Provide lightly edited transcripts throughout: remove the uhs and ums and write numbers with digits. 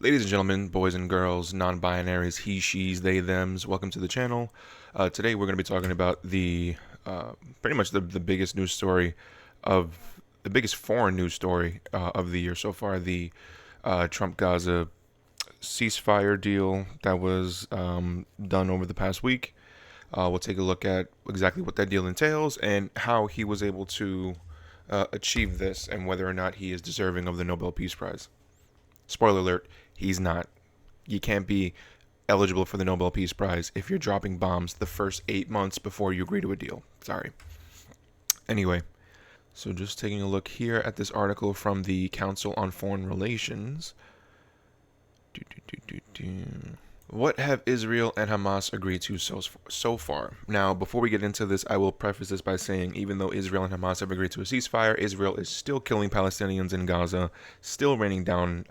Ladies and gentlemen, boys and girls, non-binaries, he, she's, they, thems, welcome to the channel. Today we're going to be talking about pretty much the biggest news story the biggest foreign news story of the year so far, the Trump-Gaza ceasefire deal that was done over the past week. We'll take a look at exactly what that deal entails and how he was able to achieve this and whether or not he is deserving of the Nobel Peace Prize. Spoiler alert, he's not. You can't be eligible for the Nobel Peace Prize if you're dropping bombs the first 8 months before you agree to a deal. Sorry. Anyway, so just taking a look here at this article from the Council on Foreign Relations. What have Israel and Hamas agreed to so far? Now, before we get into this, I will preface this by saying even though Israel and Hamas have agreed to a ceasefire, Israel is still killing Palestinians in Gaza, still raining down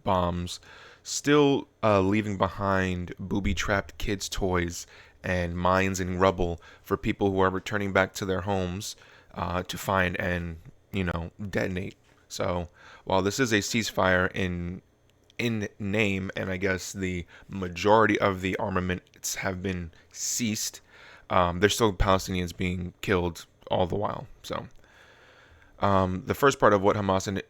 bombs, still leaving behind booby-trapped kids' toys and mines and rubble for people who are returning back to their homes to find and, detonate. So, while this is a ceasefire in name, and I guess the majority of the armaments have been ceased, there's still Palestinians being killed all the while. So the first part of what Hamas and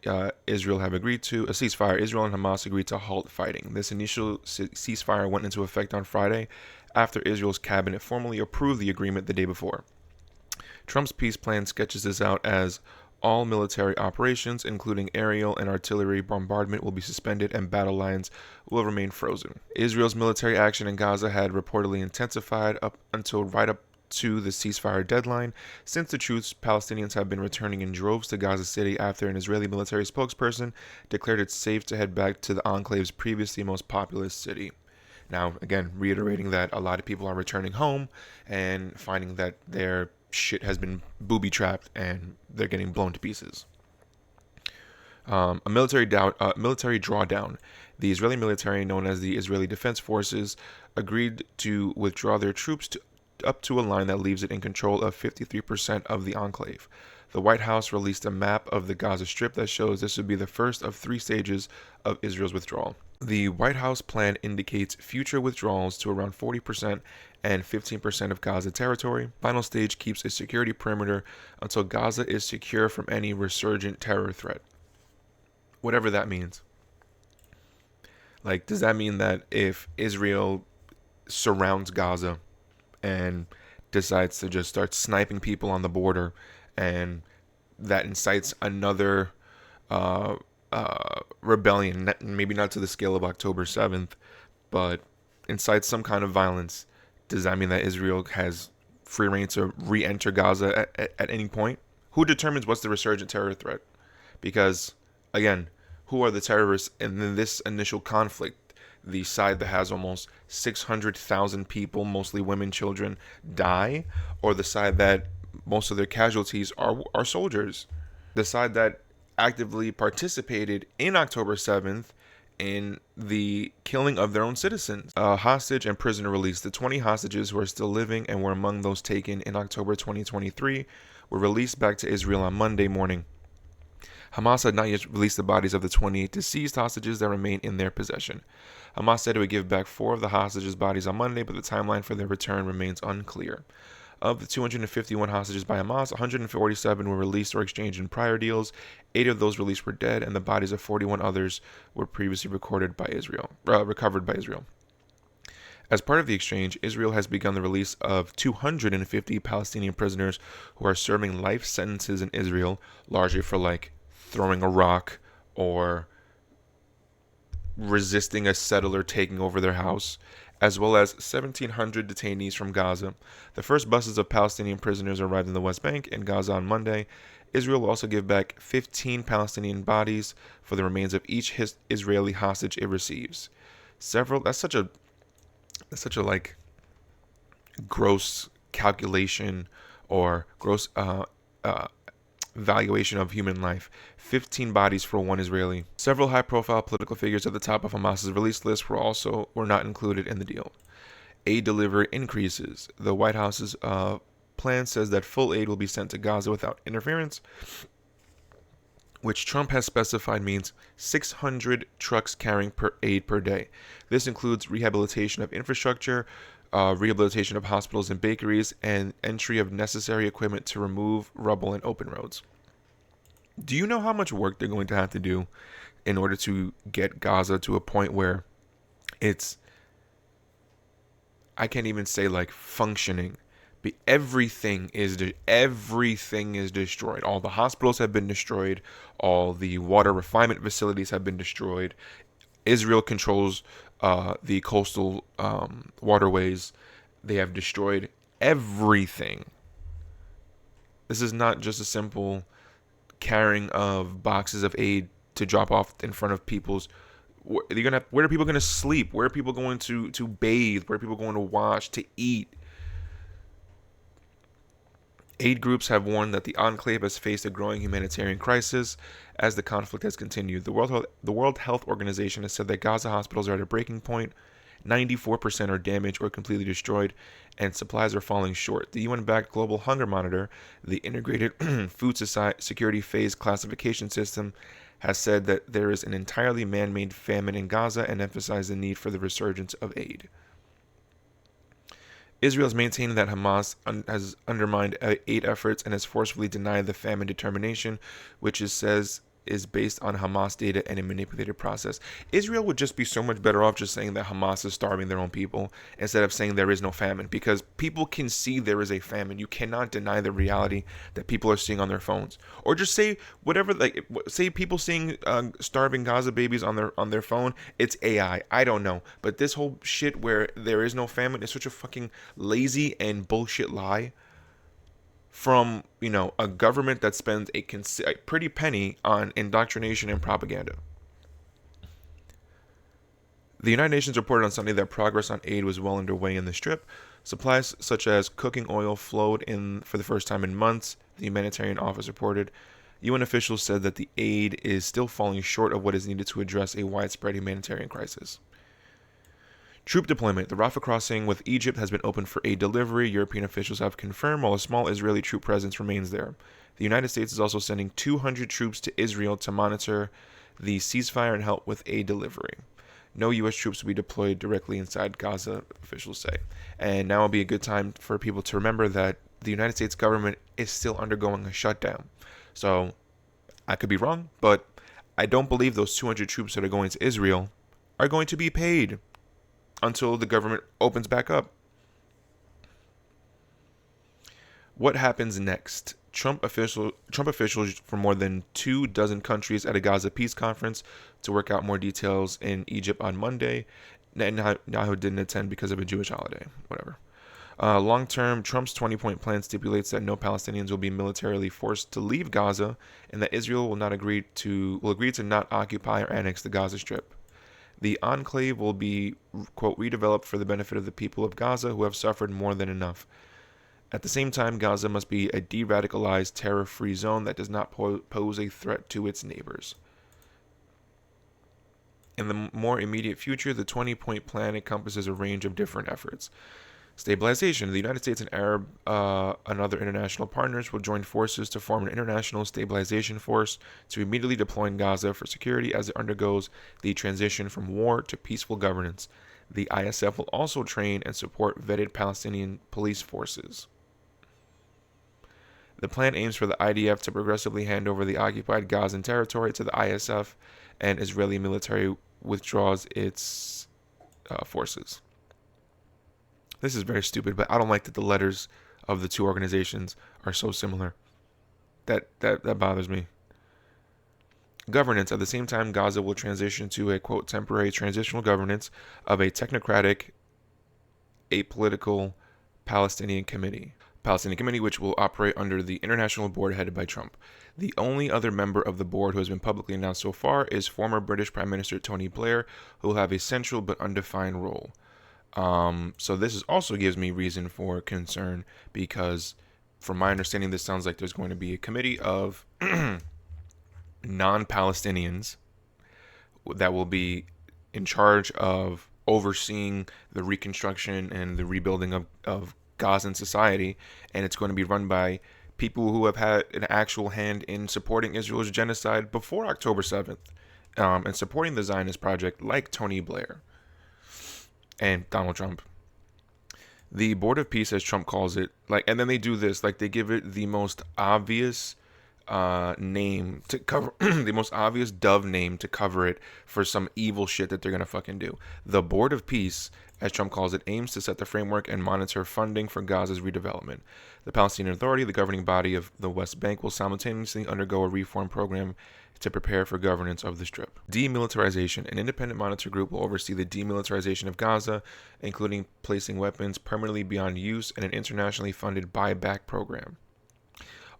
Israel have agreed to, a ceasefire. Israel and Hamas agreed to halt fighting. This initial ceasefire went into effect on Friday after Israel's cabinet formally approved the agreement the day before. Trump's peace plan sketches this out as all military operations, including aerial and artillery bombardment, will be suspended and battle lines will remain frozen. Israel's military action in Gaza had reportedly intensified up to the ceasefire deadline. Since the truce, Palestinians have been returning in droves to Gaza City after an Israeli military spokesperson declared it safe to head back to the enclave's previously most populous city. Now, again, reiterating that a lot of people are returning home and finding that their shit has been booby-trapped and they're getting blown to pieces. A military drawdown. The Israeli military, known as the Israeli Defense Forces, agreed to withdraw their troops up to a line that leaves it in control of 53% of the enclave. The White House released a map of the Gaza Strip that shows this would be the first of 3 stages of Israel's withdrawal. The White House plan indicates future withdrawals to around 40% and 15% of Gaza territory. Final stage keeps a security perimeter until Gaza is secure from any resurgent terror threat. Whatever that means. Like, does that mean that if Israel surrounds Gaza and decides to just start sniping people on the border, and that incites another rebellion, maybe not to the scale of October 7th, but incites some kind of violence, does that mean that Israel has free reign to re-enter Gaza at any point? Who determines what's the resurgent terror threat? Because, again, who are the terrorists in this initial conflict? The side that has almost 600,000 people, mostly women, children, die, or the side that most of their casualties are soldiers? The side that actively participated in October 7th in the killing of their own citizens. Hostage and prisoner release. The 20 hostages who are still living and were among those taken in October 2023 were released back to Israel on Monday morning. Hamas had not yet released the bodies of the 28 deceased hostages that remain in their possession. Hamas said it would give back 4 of the hostages' bodies on Monday, but the timeline for their return remains unclear. Of the 251 hostages by Hamas, 147 were released or exchanged in prior deals. 8 of those released were dead, and the bodies of 41 others were previously recovered by Israel. As part of the exchange, Israel has begun the release of 250 Palestinian prisoners who are serving life sentences in Israel, largely for throwing a rock or resisting a settler taking over their house, as well as 1,700 detainees from Gaza. The first buses of Palestinian prisoners arrived in the West Bank and Gaza on Monday. Israel will also give back 15 Palestinian bodies for the remains of each Israeli hostage it receives. That's such a gross calculation or gross valuation of human life. 15 bodies for one Israeli. Several high-profile political figures at the top of Hamas's release list were not included in the deal. Aid delivery increases. The White House's plan says that full aid will be sent to Gaza without interference, which Trump has specified means 600 trucks carrying aid per day. This includes rehabilitation of infrastructure, rehabilitation of hospitals and bakeries, and entry of necessary equipment to remove rubble and open roads. Do you know how much work they're going to have to do in order to get Gaza to a point where it's, I can't even say like functioning, but everything is destroyed. All the hospitals have been destroyed. All the water refinement facilities have been destroyed. Israel controls the coastal waterways. They have destroyed everything. This is not just a simple carrying of boxes of aid to drop off in front of people's. Where are people gonna sleep? Where are people going to bathe? Where are people going to wash, to eat? Aid groups have warned that the enclave has faced a growing humanitarian crisis as the conflict has continued. The World Health Organization has said that Gaza hospitals are at a breaking point. 94% are damaged or completely destroyed, and supplies are falling short. The UN-backed Global Hunger Monitor, the integrated food security phase classification system, has said that there is an entirely man-made famine in Gaza and emphasized the need for the resurgence of aid. Israel has maintained that Hamas has undermined aid efforts and has forcefully denied the famine determination, which it says is based on Hamas data and a manipulated process. Israel would just be so much better off just saying that Hamas is starving their own people instead of saying there is no famine, because people can see there is a famine. You cannot deny the reality that people are seeing on their phones, or just say whatever. Like, say people seeing starving Gaza babies on their phone. It's AI. I don't know, but this whole shit where there is no famine is such a fucking lazy and bullshit lie from, a government that spends a pretty penny on indoctrination and propaganda. The United Nations reported on Sunday that progress on aid was well underway in the Strip. Supplies such as cooking oil flowed in for the first time in months, the humanitarian office reported. UN officials said that the aid is still falling short of what is needed to address a widespread humanitarian crisis. Troop deployment. The Rafah crossing with Egypt has been opened for aid delivery, European officials have confirmed, while a small Israeli troop presence remains there. The United States is also sending 200 troops to Israel to monitor the ceasefire and help with aid delivery. No U.S. troops will be deployed directly inside Gaza, officials say. And now will be a good time for people to remember that the United States government is still undergoing a shutdown. So, I could be wrong, but I don't believe those 200 troops that are going to Israel are going to be paid until the government opens back up. What happens next? Trump officials from more than 24 countries at a Gaza peace conference to work out more details in Egypt on Monday. Netanyahu didn't attend because of a Jewish holiday. Whatever. Long-term, Trump's 20-point plan stipulates that no Palestinians will be militarily forced to leave Gaza, and that Israel will agree to not occupy or annex the Gaza Strip. The enclave will be, quote, redeveloped for the benefit of the people of Gaza who have suffered more than enough. At the same time, Gaza must be a de-radicalized, terror-free zone that does not pose a threat to its neighbors. In the more immediate future, the 20-point plan encompasses a range of different efforts. Stabilization. The United States and Arab and other international partners will join forces to form an international stabilization force to immediately deploy in Gaza for security as it undergoes the transition from war to peaceful governance. The ISF will also train and support vetted Palestinian police forces. The plan aims for the IDF to progressively hand over the occupied Gazan territory to the ISF, and Israeli military withdraws its forces. This is very stupid, but I don't like that the letters of the two organizations are so similar. That bothers me. Governance. At the same time, Gaza will transition to a, quote, temporary transitional governance of a technocratic, apolitical Palestinian committee, which will operate under the international board headed by Trump. The only other member of the board who has been publicly announced so far is former British Prime Minister Tony Blair, who will have a central but undefined role. So this also gives me reason for concern, because from my understanding, this sounds like there's going to be a committee of non-Palestinians that will be in charge of overseeing the reconstruction and the rebuilding of Gazan society, and it's going to be run by people who have had an actual hand in supporting Israel's genocide before October 7th, and supporting the Zionist project, like Tony Blair and Donald Trump. The Board of Peace, as Trump calls it, and then they do this, they give it the most obvious name to cover, the most obvious dove name to cover it for some evil shit that they're gonna fucking do. The Board of Peace, as Trump calls it, aims to set the framework and monitor funding for Gaza's redevelopment. The Palestinian Authority, the governing body of the West Bank, will simultaneously undergo a reform program to prepare for governance of the Strip. Demilitarization. An independent monitor group will oversee the demilitarization of Gaza, including placing weapons permanently beyond use and an internationally funded buyback program.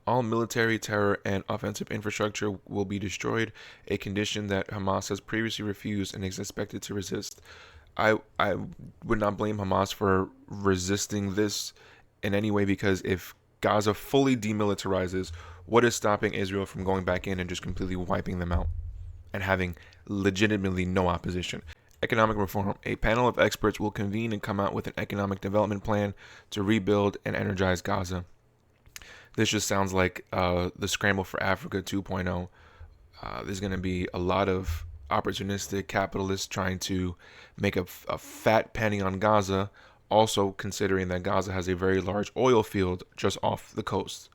All military, terror, and offensive infrastructure will be destroyed, a condition that Hamas has previously refused and is expected to resist. I would not blame Hamas for resisting this in any way, because if Gaza fully demilitarizes, what is stopping Israel from going back in and just completely wiping them out and having legitimately no opposition? Economic reform. A panel of experts will convene and come out with an economic development plan to rebuild and energize Gaza. This just sounds like the Scramble for Africa 2.0. There's going to be a lot of opportunistic capitalists trying to make a fat penny on Gaza, also considering that Gaza has a very large oil field just off the coast.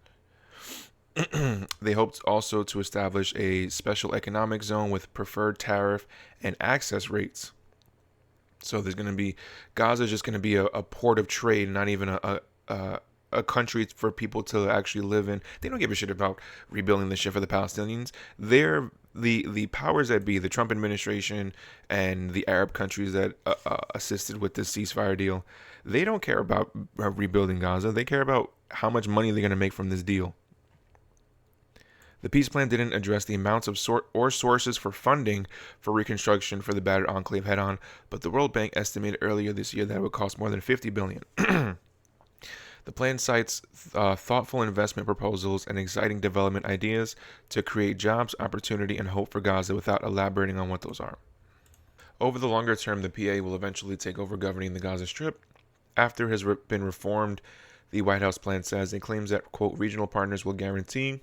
They hoped also to establish a special economic zone with preferred tariff and access rates. So there's going to be, Gaza is just going to be a port of trade, not even a country for people to actually live in. They don't give a shit about rebuilding the shit for the Palestinians. They're the powers that be, the Trump administration and the Arab countries that assisted with this ceasefire deal. They don't care about rebuilding Gaza. They care about how much money they're going to make from this deal. The peace plan didn't address the amounts of sources for funding for reconstruction for the battered enclave head-on, but the World Bank estimated earlier this year that it would cost more than $50 billion. The plan cites thoughtful investment proposals and exciting development ideas to create jobs, opportunity, and hope for Gaza without elaborating on what those are. Over the longer term, the PA will eventually take over governing the Gaza Strip. After it has been reformed, the White House plan says it claims that, quote, regional partners will guarantee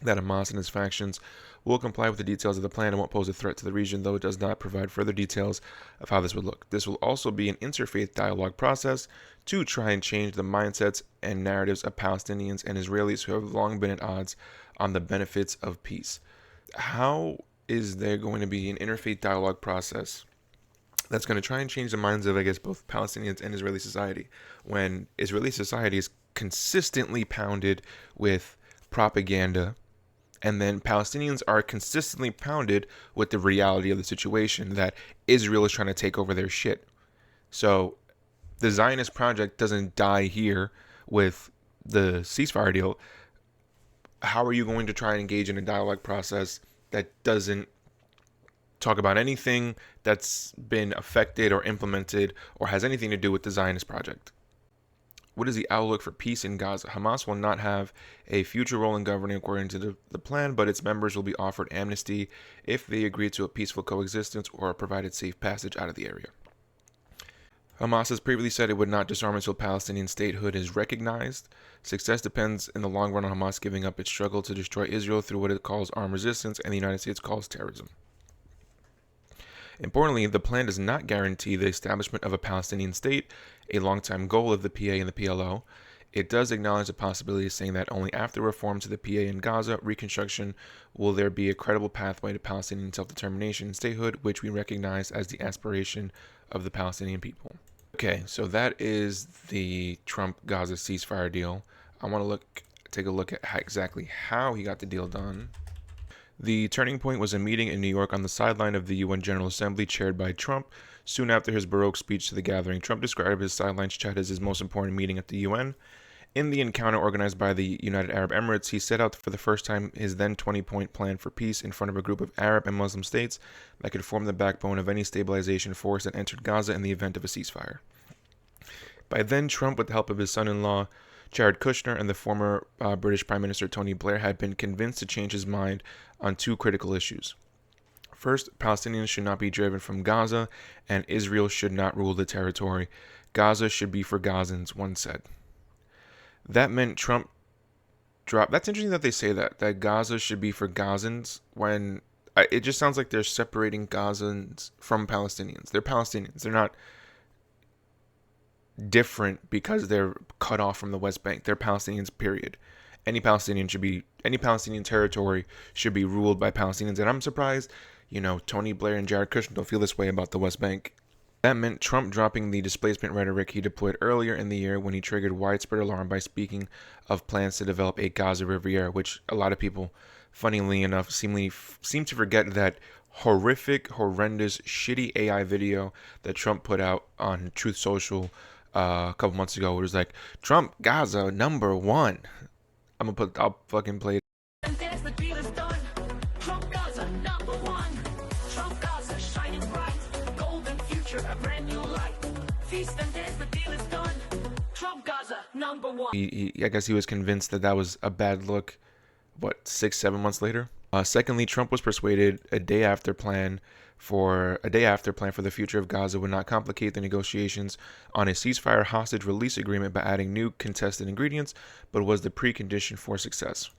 that Hamas and its factions will comply with the details of the plan and won't pose a threat to the region, though it does not provide further details of how this would look. This will also be an interfaith dialogue process to try and change the mindsets and narratives of Palestinians and Israelis who have long been at odds on the benefits of peace. How is there going to be an interfaith dialogue process that's going to try and change the minds of, I guess, both Palestinians and Israeli society, when Israeli society is consistently pounded with propaganda, and then Palestinians are consistently pounded with the reality of the situation that Israel is trying to take over their shit? So the Zionist project doesn't die here with the ceasefire deal. How are you going to try and engage in a dialogue process that doesn't talk about anything that's been affected or implemented or has anything to do with the Zionist project? What is the outlook for peace in Gaza? Hamas will not have a future role in governing according to the plan, but its members will be offered amnesty if they agree to a peaceful coexistence or are provided safe passage out of the area. Hamas has previously said it would not disarm until Palestinian statehood is recognized. Success depends in the long run on Hamas giving up its struggle to destroy Israel through what it calls armed resistance and the United States calls terrorism. Importantly, the plan does not guarantee the establishment of a Palestinian state, a longtime goal of the PA and the PLO. It does acknowledge the possibility, saying that only after reform to the PA and Gaza reconstruction will there be a credible pathway to Palestinian self-determination and statehood, which we recognize as the aspiration of the Palestinian people. Okay, so that is the Trump-Gaza ceasefire deal. I want to take a look at exactly how he got the deal done. The turning point was a meeting in New York on the sideline of the UN General Assembly chaired by Trump. Soon after his Baroque speech to the gathering, Trump described his sidelines chat as his most important meeting at the UN. In the encounter organized by the United Arab Emirates, he set out for the first time his then 20-point plan for peace in front of a group of Arab and Muslim states that could form the backbone of any stabilization force that entered Gaza in the event of a ceasefire. By then, Trump, with the help of his son-in-law, Jared Kushner, and the former British Prime Minister Tony Blair, had been convinced to change his mind on two critical issues. First, Palestinians should not be driven from Gaza, and Israel should not rule the territory. Gaza should be for Gazans, one said. That meant Trump drop. That's interesting that they say that Gaza should be for Gazans when it just sounds like they're separating Gazans from Palestinians. They're Palestinians. They're not different because they're cut off from the West Bank. They're Palestinians, period. Any Palestinian territory should be ruled by Palestinians. And I'm surprised, Tony Blair and Jared Kushner don't feel this way about the West Bank. That meant Trump dropping the displacement rhetoric he deployed earlier in the year when he triggered widespread alarm by speaking of plans to develop a Gaza Riviera, which a lot of people, funnily enough, seem to forget that horrific, horrendous, shitty AI video that Trump put out on Truth Social a couple months ago. It was like, Trump, Gaza, #1. I'll fucking play it. And there's the deal is done. Trump Gaza, #1. Trump Gaza, shining bright. Golden future, a brand new light. Feast and there's the deal is done. Trump Gaza, #1. I guess he was convinced that was a bad look. 6-7 months later? Secondly, Trump was persuaded a day after plan for the future of Gaza would not complicate the negotiations on a ceasefire hostage release agreement by adding new contested ingredients, but was the precondition for success.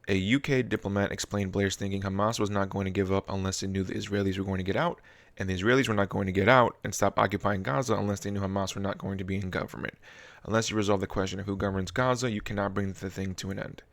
A UK diplomat explained Blair's thinking Hamas was not going to give up unless it knew the Israelis were going to get out, and the Israelis were not going to get out and stop occupying Gaza unless they knew Hamas were not going to be in government. Unless you resolve the question of who governs Gaza, you cannot bring the thing to an end.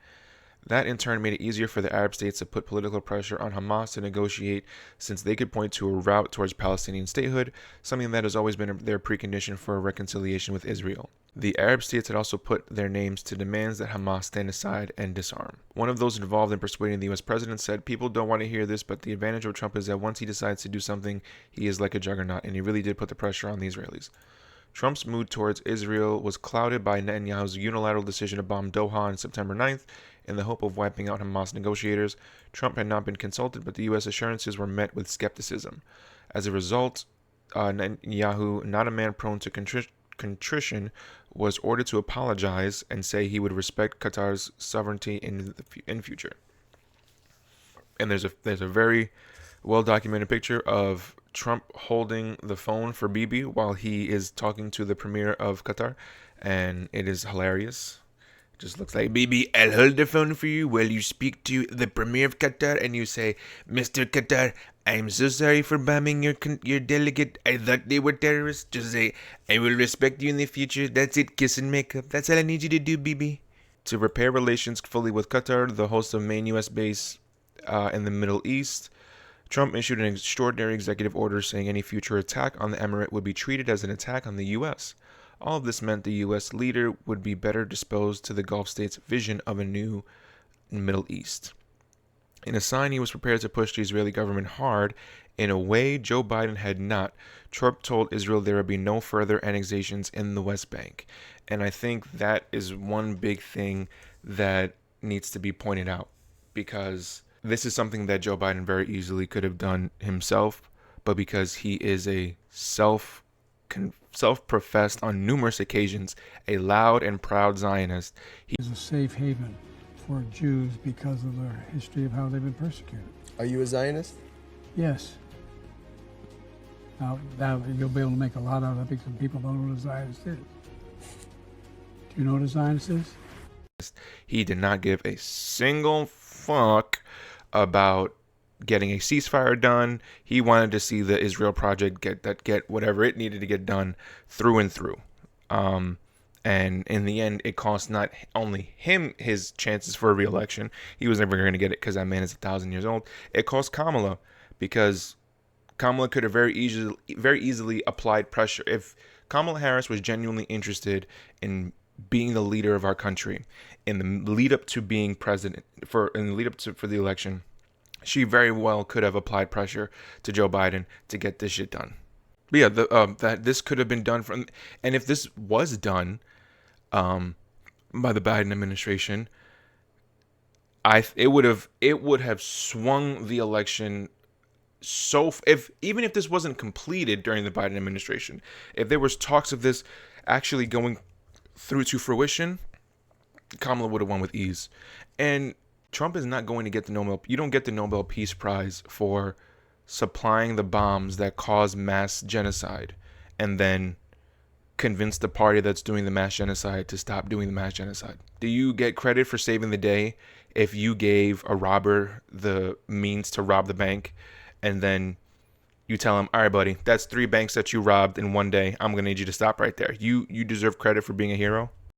That in turn made it easier for the Arab states to put political pressure on Hamas to negotiate, since they could point to a route towards Palestinian statehood, something that has always been their precondition for a reconciliation with Israel. The Arab states had also put their names to demands that Hamas stand aside and disarm. One of those involved in persuading the US president said, "People don't want to hear this, but the advantage of Trump is that once he decides to do something, he is like a juggernaut," and he really did put the pressure on the Israelis. Trump's mood towards Israel was clouded by Netanyahu's unilateral decision to bomb Doha on September 9th in the hope of wiping out Hamas negotiators. Trump had not been consulted, but the U.S. assurances were met with skepticism. As a result, Netanyahu, not a man prone to contrition, was ordered to apologize and say he would respect Qatar's sovereignty in future. And there's a very well-documented picture of Trump holding the phone for Bibi while he is talking to the premier of Qatar, and it is hilarious. It just looks like, "Bibi, I'll hold the phone for you while you speak to the premier of Qatar, and you say, Mr. Qatar, I'm so sorry for bombing your delegate. I thought they were terrorists. Just say, I will respect you in the future. That's it, kiss and make up. That's all I need you to do, Bibi." To repair relations fully with Qatar, the host of main U.S. base in the Middle East, Trump issued an extraordinary executive order saying any future attack on the emirate would be treated as an attack on the U.S. All of this meant the U.S. leader would be better disposed to the Gulf states' vision of a new Middle East. In a sign he was prepared to push the Israeli government hard in a way Joe Biden had not, Trump told Israel there would be no further annexations in the West Bank. And I think that is one big thing that needs to be pointed out, because this is something that Joe Biden very easily could have done himself, but because he is a self-professed on numerous occasions a loud and proud Zionist, he is a safe haven for Jews because of their history of how they've been persecuted. Are you a Zionist? Yes. Now you'll be able to make a lot out of it because people don't know what a Zionist is. Do you know what a Zionist is? He did not give a single fuck about getting a ceasefire done. He wanted to see the Israel project get whatever it needed to get done through and through. And in the end, it cost not only him his chances for a re-election. He was never going to get it because that man is 1,000 years old. It cost Kamala, because Kamala could have very easily applied pressure. If Kamala Harris was genuinely interested in being the leader of our country in the lead up to being president, for the election, she very well could have applied pressure to Joe Biden to get this shit done. But yeah, that this could have been done and if this was done by the Biden administration, it would have swung the election. So even if this wasn't completed during the Biden administration, if there was talks of this actually going through to fruition, Kamala would have won with ease. And Trump is not going to get you don't get the Nobel Peace Prize for supplying the bombs that cause mass genocide and then convince the party that's doing the mass genocide to stop doing the mass genocide? Do you get credit for saving the day if you gave a robber the means to rob the bank, and then you tell him, all right, buddy, that's 3 banks that you robbed in one day. I'm going to need you to stop right there. You deserve credit for being a hero?